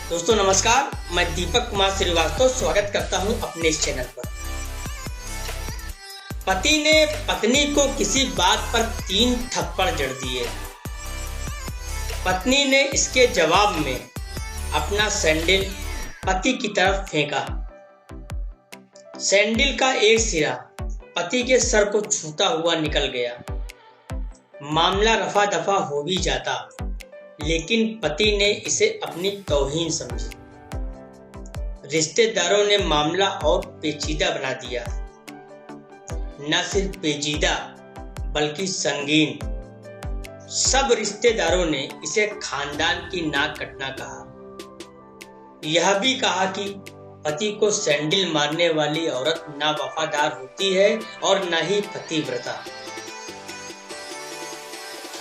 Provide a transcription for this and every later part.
दोस्तों नमस्कार, मैं दीपक कुमार श्रीवास्तव स्वागत करता हूं अपने इस चैनल पर। पति ने पत्नी को किसी बात पर 3 थप्पड़ जड़ दिए। पत्नी ने इसके जवाब में अपना सैंडल पति की तरफ फेंका। सैंडल का एक सिरा पति के सर को छूता हुआ निकल गया। मामला रफा दफा हो भी जाता, लेकिन पति ने इसे अपनी तौहीन समझी। रिश्तेदारों ने मामला और पेचीदा बना दिया। न सिर्फ पेचीदा बल्कि संगीन। सब रिश्तेदारों ने इसे खानदान की नाक कटना कहा। यह भी कहा कि पति को सैंडल मारने वाली औरत ना वफादार होती है और न ही पतिव्रता।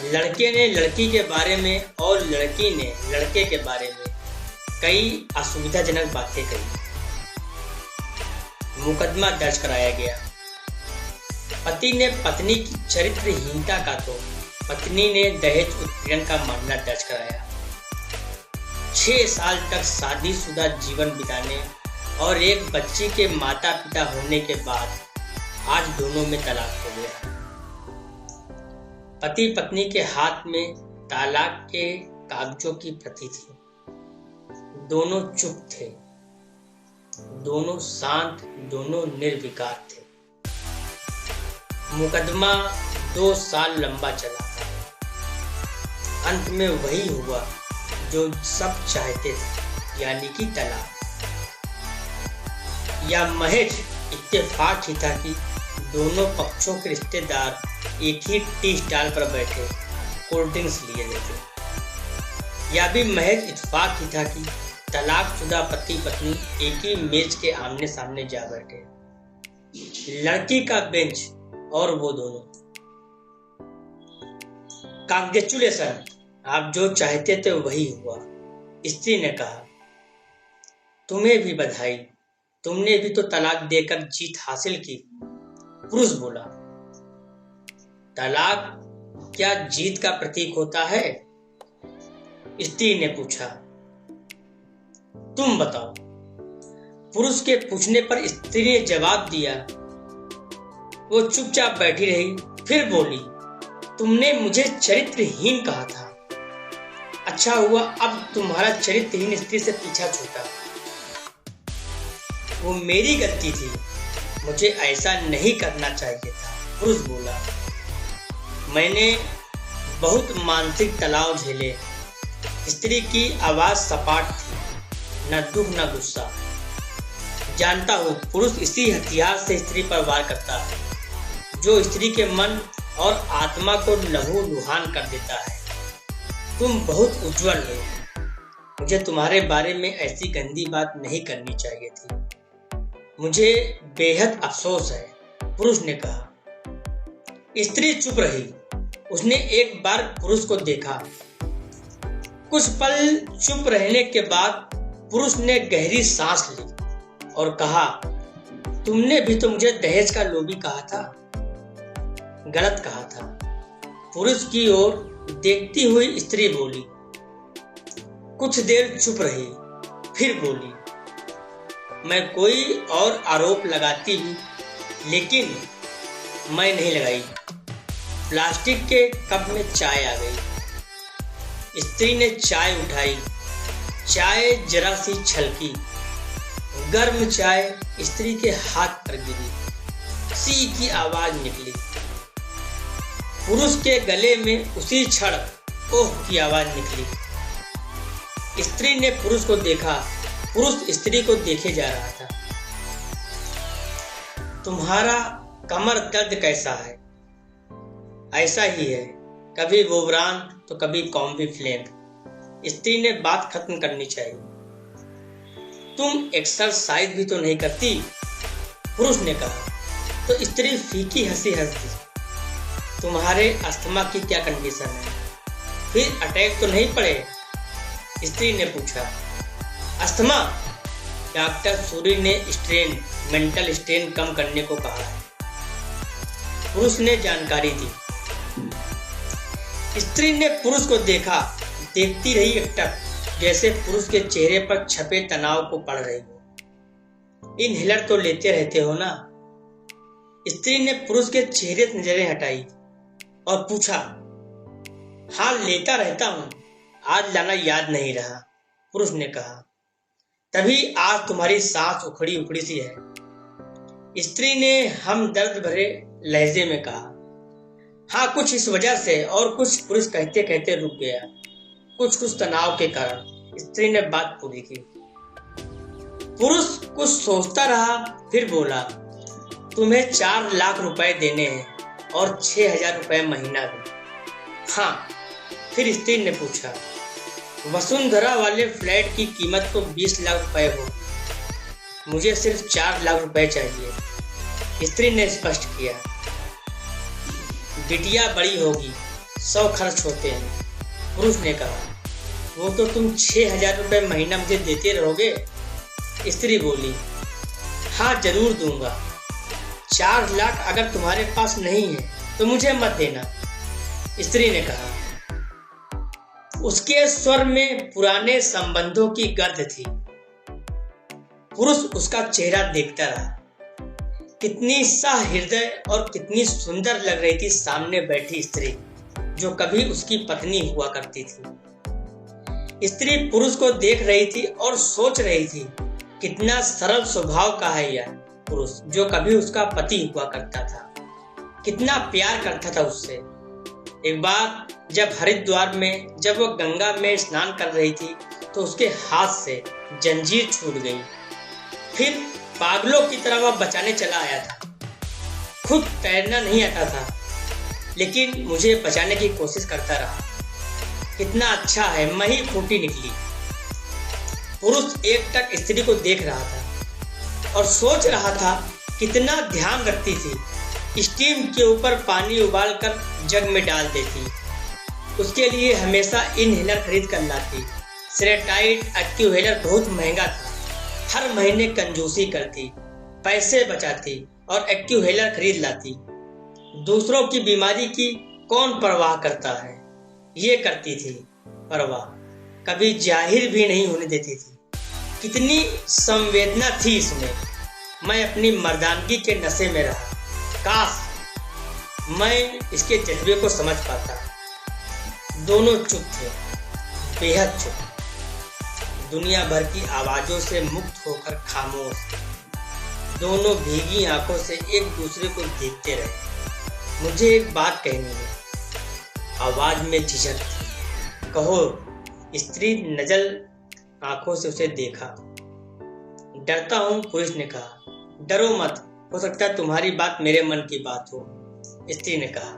लड़के ने लड़की के बारे में और लड़की ने लड़के के बारे में कई असुविधाजनक बातें कही। मुकदमा दर्ज कराया गया। पति ने पत्नी की चरित्रहीनता का तो पत्नी ने दहेज उत्पीड़न का मामला दर्ज कराया। 6 साल तक शादीशुदा जीवन बिताने और एक बच्ची के माता पिता होने के बाद आज दोनों में तलाक हो गया। पति पत्नी के हाथ में तलाक के कागजों की प्रति थी। दोनों चुप थे, दोनों शांत, दोनों निर्विकार थे। मुकदमा 2 साल लंबा चला था। अंत में वही हुआ जो सब चाहते थे, यानी कि तलाक। या महज इत्तेफाक ही था कि दोनों पक्षों के रिश्तेदार एक ही टी स्टॉल पर बैठे कोल्ड ड्रिंक्स लिए हुए थे। यह भी महज इत्तेफाक ही था कि तलाकशुदा पति पत्नी एक ही मेज के आमने सामने जा बैठे। लड़की का बेंच और वो दोनों। कांग्रेचुलेशन, आप जो चाहते थे वही हुआ, स्त्री ने कहा। तुम्हें भी बधाई, तुमने भी तो तलाक देकर जीत हासिल की, पुरुष बोला। तलाक क्या जीत का प्रतीक होता है? स्त्री ने पूछा। तुम बताओ। पुरुष के पूछने पर स्त्री ने जवाब दिया। वो चुपचाप बैठी रही, फिर बोली, तुमने मुझे चरित्रहीन कहा था। अच्छा हुआ अब तुम्हारा चरित्रहीन स्त्री से पीछा छूटा। वो मेरी गलती थी, मुझे ऐसा नहीं करना चाहिए था, पुरुष बोला। मैंने बहुत मानसिक तनाव झेले। स्त्री की आवाज सपाट थी, न दुख न गुस्सा। जानता हूँ पुरुष इसी हथियार से स्त्री पर वार करता है, जो स्त्री के मन और आत्मा को लहू लुहान कर देता है। तुम बहुत उज्जवल हो, मुझे तुम्हारे बारे में ऐसी गंदी बात नहीं करनी चाहिए थी। मुझे बेहद अफसोस है, पुरुष ने कहा। स्त्री चुप रही। उसने एक बार पुरुष को देखा। कुछ पल चुप रहने के बाद पुरुष ने गहरी सांस ली और कहा, तुमने भी तो मुझे दहेज का लोभी कहा था। गलत कहा था। पुरुष की ओर देखती हुई स्त्री बोली। कुछ देर चुप रही, फिर बोली, मैं कोई और आरोप लगाती हूँ, लेकिन मैं नहीं लगाई। प्लास्टिक के कप में चाय आ गई। स्त्री ने चाय उठाई। चाय जरा सी छलकी। गर्म चाय स्त्री के हाथ पर गिरी। सी की आवाज निकली। पुरुष के गले में उसी क्षण ओह की आवाज निकली। स्त्री ने पुरुष को देखा। पुरुष स्त्री को देखे जा रहा था। तुम्हारा कमर दर्द कैसा है? ऐसा ही है, कभी वोबरान तो कभी कॉम्बी फ्लेम। स्त्री ने बात खत्म करनी चाहिए। तुम एक्सरसाइज भी तो नहीं करती, पुरुष ने कहा। तो स्त्री फीकी हंसी हंस दी। तुम्हारे अस्थमा की क्या कंडीशन है? फिर अटैक तो नहीं पड़े? स्त्री ने पूछा। अस्थमा? डॉक्टर सूरी ने मेंटल स्ट्रेन कम करने को कहा है, पुरुष ने जानकारी दी। स्त्री ने पुरुष को देखा, देखती रही एकटक। जैसे पुरुष के चेहरे पर छपे तनाव को पढ़ रही हो। इनहेलर तो लेते रहते हो ना? स्त्री ने पुरुष के चेहरे से नजरें हटाई और पूछा। हाँ, लेता रहता हूं, आज लाना याद नहीं रहा, पुरुष ने कहा। तभी आज तुम्हारी सांस उखड़ी उखड़ी सी है, स्त्री ने हमदर्द भरे लहजे में कहा। हाँ, कुछ इस वजह से और कुछ, पुरुष कहते कहते रुक गया। कुछ तनाव के कारण, स्त्री ने बात पूरी की। पुरुष कुछ सोचता रहा, फिर बोला, तुम्हें 4 लाख रुपए देने हैं और 6,000 रुपए महीना भी। हाँ, फिर स्त्री ने पूछा, वसुंधरा वाले फ्लैट की कीमत तो 20 लाख रुपए हो, मुझे सिर्फ 4 लाख रुपए चाहिए, स्त्री ने स्पष्ट किया। बिटिया बड़ी होगी, 100 खर्च होते हैं, पुरुष ने कहा। वो तो तुम 6,000 रुपए महीना मुझे देते रहोगे? स्त्री बोली। हाँ, जरूर दूंगा। 4 लाख अगर तुम्हारे पास नहीं है तो मुझे मत देना, स्त्री ने कहा। उसके स्वर में पुराने संबंधों की गर्द थी। पुरुष उसका चेहरा देखता रहा। कितनी सहृदय और कितनी सुंदर लग रही थी सामने बैठी स्त्री, जो कभी उसकी पत्नी हुआ करती थी। स्त्री पुरुष को देख रही थी और सोच रही थी, कितना सरल स्वभाव का है यह पुरुष, जो कभी उसका पति हुआ करता था। कितना प्यार करता था उससे। एक बार जब हरिद्वार में जब वो गंगा में स्नान कर रही थी तो उसके हाथ से जंजीर छूट गई। फिर पागलों की तरह वह बचाने चला आया था। खुद तैरना नहीं आता था, लेकिन मुझे बचाने की कोशिश करता रहा। कितना अच्छा है, मैं ही खोटी निकली। पुरुष एकटक स्त्री को देख रहा था और सोच रहा था कितना ध्यान रखती थी। स्टीम के ऊपर पानी उबालकर जग में डाल देती, उसके लिए हमेशा इनहेलर खरीद कर लाती। सेरेटाइड एक्यूहेलर बहुत महंगा था। हर महीने कंजूसी करती, पैसे बचाती और एक्यूहेलर खरीद लाती। दूसरों की बीमारी की कौन परवाह करता है, ये करती थी परवाह, कभी जाहिर भी नहीं होने देती थी। कितनी संवेदना थी इसमें। मैं अपनी मर्दानगी के नशे में रहा। काश मैं इसके जज्बे को समझ पाता। दोनों चुप थे, बेहद चुप, दुनिया भर की आवाजों से मुक्त होकर खामोश। दोनों भीगी आंखों से एक दूसरे को देखते रहे। मुझे एक बात कहनी है, आवाज में झिझक थी। कहो, स्त्री नजल आंखों से उसे देखा। डरता हूं, पुरुष ने कहा। डरो मत, हो सकता है तुम्हारी बात मेरे मन की बात हो, स्त्री ने कहा।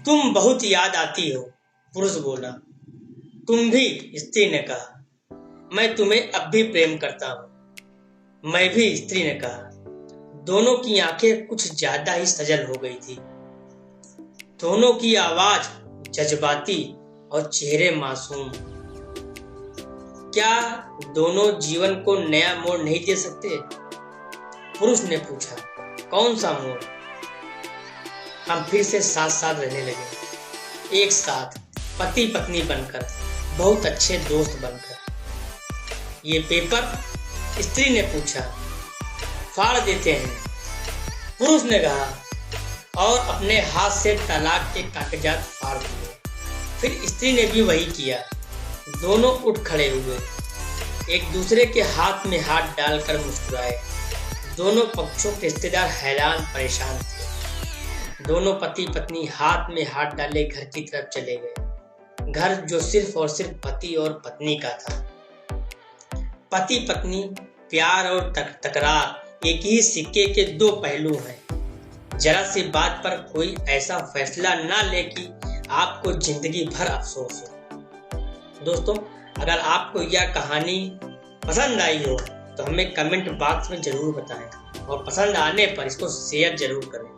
तुम बहुत याद आती हो, पुरुष बोला। तुम भी, स्त्री ने कहा। मैं तुम्हें अब भी प्रेम करता हूं। मैं भी, स्त्री ने कहा। दोनों की आंखें कुछ ज्यादा ही सजल हो गई थी। दोनों की आवाज जज्बाती और चेहरे मासूम। क्या दोनों जीवन को नया मोड़ नहीं दे सकते? पुरुष ने पूछा। कौन सा मोड़? हम फिर से साथ साथ रहने लगे, एक साथ, पति पत्नी बनकर, बहुत अच्छे दोस्त बनकर। ये पेपर? स्त्री ने पूछा। फाड़ देते हैं, पुरुष ने कहा और अपने हाथ से तलाक के कागजात फाड़ दिए। फिर स्त्री ने भी वही किया। दोनों उठ खड़े हुए, एक दूसरे के हाथ में हाथ डालकर मुस्कुराए। दोनों पक्षों के रिश्तेदार हैरान परेशान थे। दोनों पति पत्नी हाथ में हाथ डाले घर की तरफ चले गए। घर जो सिर्फ और सिर्फ पति और पत्नी का था। पति पत्नी, प्यार और तकरार एक ही सिक्के के दो पहलू हैं। जरा सी बात पर कोई ऐसा फैसला ना ले कि आपको जिंदगी भर अफसोस हो। दोस्तों, अगर आपको यह कहानी पसंद आई हो तो हमें कमेंट बॉक्स में जरूर बताएं और पसंद आने पर इसको शेयर जरूर करें।